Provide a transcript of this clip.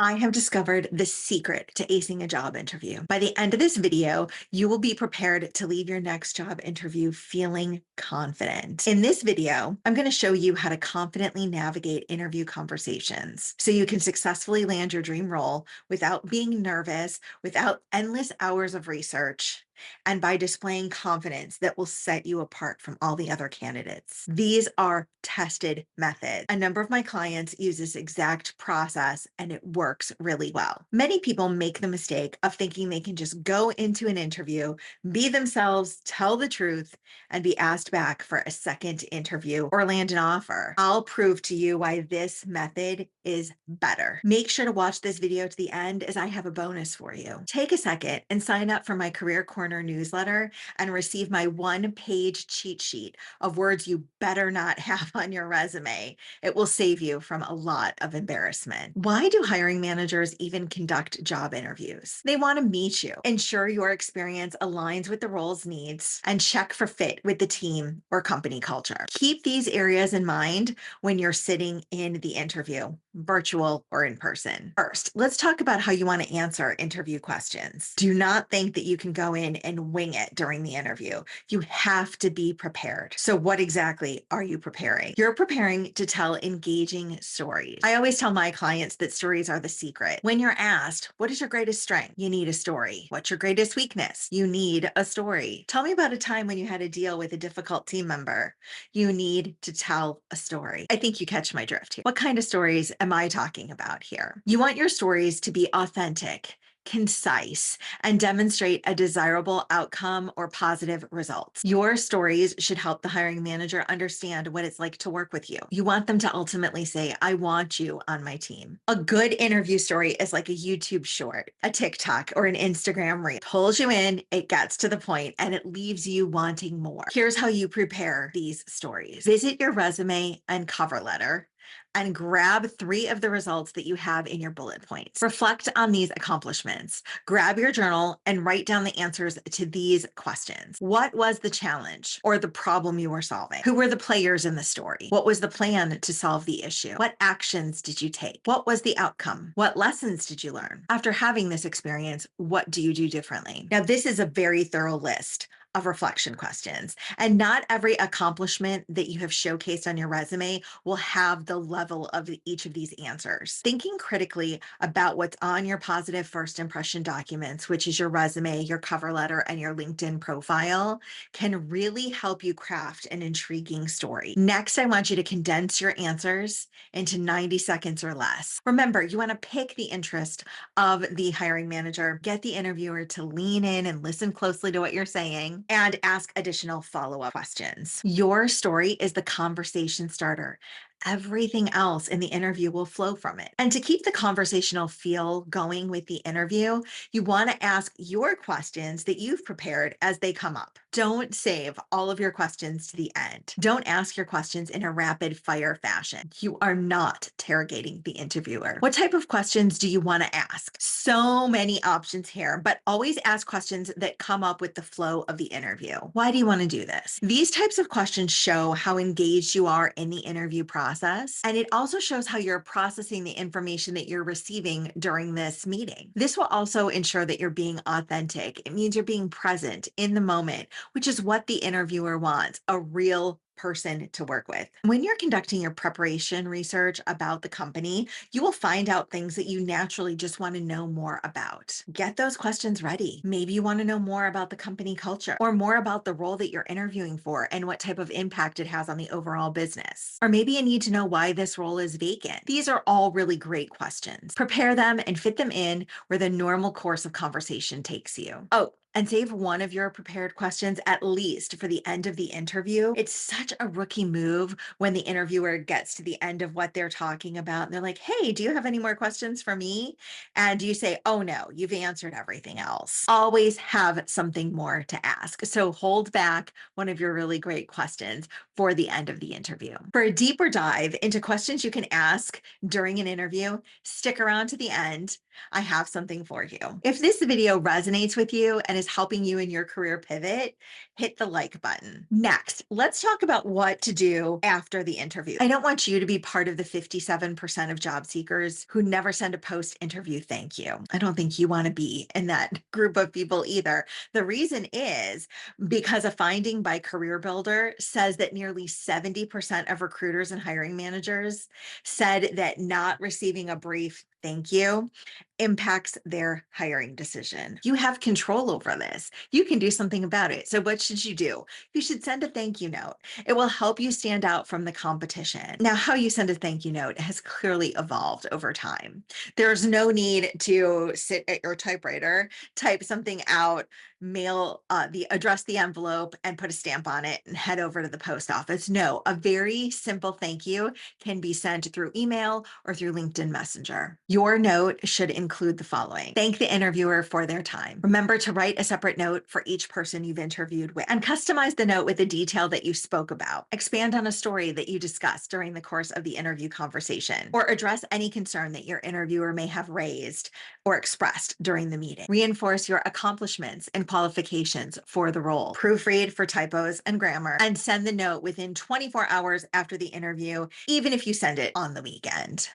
I have discovered the secret to acing a job interview. By the end of this video, you will be prepared to leave your next job interview feeling confident. In this video, I'm going to show you how to confidently navigate interview conversations so you can successfully land your dream role without being nervous, without endless hours of research, and by displaying confidence that will set you apart from all the other candidates. These are tested methods. A number of my clients use this exact process and it works really well. Many people make the mistake of thinking they can just go into an interview, be themselves, tell the truth, and be asked back for a second interview or land an offer. I'll prove to you why this method is better. Make sure to watch this video to the end as I have a bonus for you. Take a second and sign up for my Career Corner newsletter and receive my one-page cheat sheet of words you better not have on your resume. It will save you from a lot of embarrassment. Why do hiring managers even conduct job interviews? They want to meet you, ensure your experience aligns with the role's needs, and check for fit with the team or company culture. Keep these areas in mind when you're sitting in the interview, virtual or in person. First, let's talk about how you want to answer interview questions. Do not think that you can go in and wing it during the interview. You have to be prepared. So what exactly are you preparing? You're preparing to tell engaging stories. I always tell my clients that stories are the secret. When you're asked, what is your greatest strength? You need a story. What's your greatest weakness? You need a story. Tell me about a time when you had to deal with a difficult team member. You need to tell a story. I think you catch my drift here. What kind of stories am I talking about here? You want your stories to be authentic, concise, and demonstrate a desirable outcome or positive results. Your stories should help the hiring manager understand what it's like to work with you. You want them to ultimately say, I want you on my team. A good interview story is like a YouTube short, a TikTok, or an Instagram reel. It pulls you in, it gets to the point, and it leaves you wanting more. Here's how you prepare these stories. Visit your resume and cover letter and grab 3 of the results that you have in your bullet points. Reflect on these accomplishments. Grab your journal and write down the answers to these questions. What was the challenge or the problem you were solving? Who were the players in the story? What was the plan to solve the issue? What actions did you take? What was the outcome? What lessons did you learn? After having this experience, what do you do differently? Now, this is a very thorough list of reflection questions. And not every accomplishment that you have showcased on your resume will have the level of each of these answers. Thinking critically about what's on your positive first impression documents, which is your resume, your cover letter, and your LinkedIn profile, can really help you craft an intriguing story. Next, I want you to condense your answers into 90 seconds or less. Remember, you want to pick the interest of the hiring manager, get the interviewer to lean in and listen closely to what you're saying, and ask additional follow-up questions. Your story is the conversation starter. Everything else in the interview will flow from it. And to keep the conversational feel going with the interview, you want to ask your questions that you've prepared as they come up. Don't save all of your questions to the end. Don't ask your questions in a rapid fire fashion. You are not interrogating the interviewer. What type of questions do you want to ask? So many options here, but always ask questions that come up with the flow of the interview. Why do you want to do this? These types of questions show how engaged you are in the interview process. And it also shows how you're processing the information that you're receiving during this meeting. This will also ensure that you're being authentic. It means you're being present in the moment, which is what the interviewer wants, a real person to work with. When you're conducting your preparation research about the company, you will find out things that you naturally just want to know more about. Get those questions ready. Maybe you want to know more about the company culture or more about the role that you're interviewing for and what type of impact it has on the overall business. Or maybe you need to know why this role is vacant. These are all really great questions. Prepare them and fit them in where the normal course of conversation takes you. Oh, and save one of your prepared questions at least for the end of the interview. It's such a rookie move when the interviewer gets to the end of what they're talking about and they're like, hey, do you have any more questions for me? And you say, oh no, you've answered everything else. Always have something more to ask. So hold back one of your really great questions for the end of the interview. For a deeper dive into questions you can ask during an interview, stick around to the end. I have something for you. If this video resonates with you and is helping you in your career pivot, hit the like button. Next, let's talk about what to do after the interview. I don't want you to be part of the 57% of job seekers who never send a post-interview thank you. I don't think you want to be in that group of people either. The reason is because a finding by Career Builder says that nearly 70% of recruiters and hiring managers said that not receiving a brief thank you impacts their hiring decision. You have control over this. You can do something about it. So what should you do? You should send a thank you note. It will help you stand out from the competition. Now, how you send a thank you note has clearly evolved over time. There's no need to sit at your typewriter, type something out, address the envelope and put a stamp on it and head over to the post office. No, a very simple thank you can be sent through email or through LinkedIn Messenger. Your note should include the following. Thank the interviewer for their time. Remember to write a separate note for each person you've interviewed with and customize the note with the detail that you spoke about. Expand on a story that you discussed during the course of the interview conversation, or address any concern that your interviewer may have raised or expressed during the meeting. Reinforce your accomplishments and qualifications for the role. Proofread for typos and grammar, and send the note within 24 hours after the interview, even if you send it on the weekend.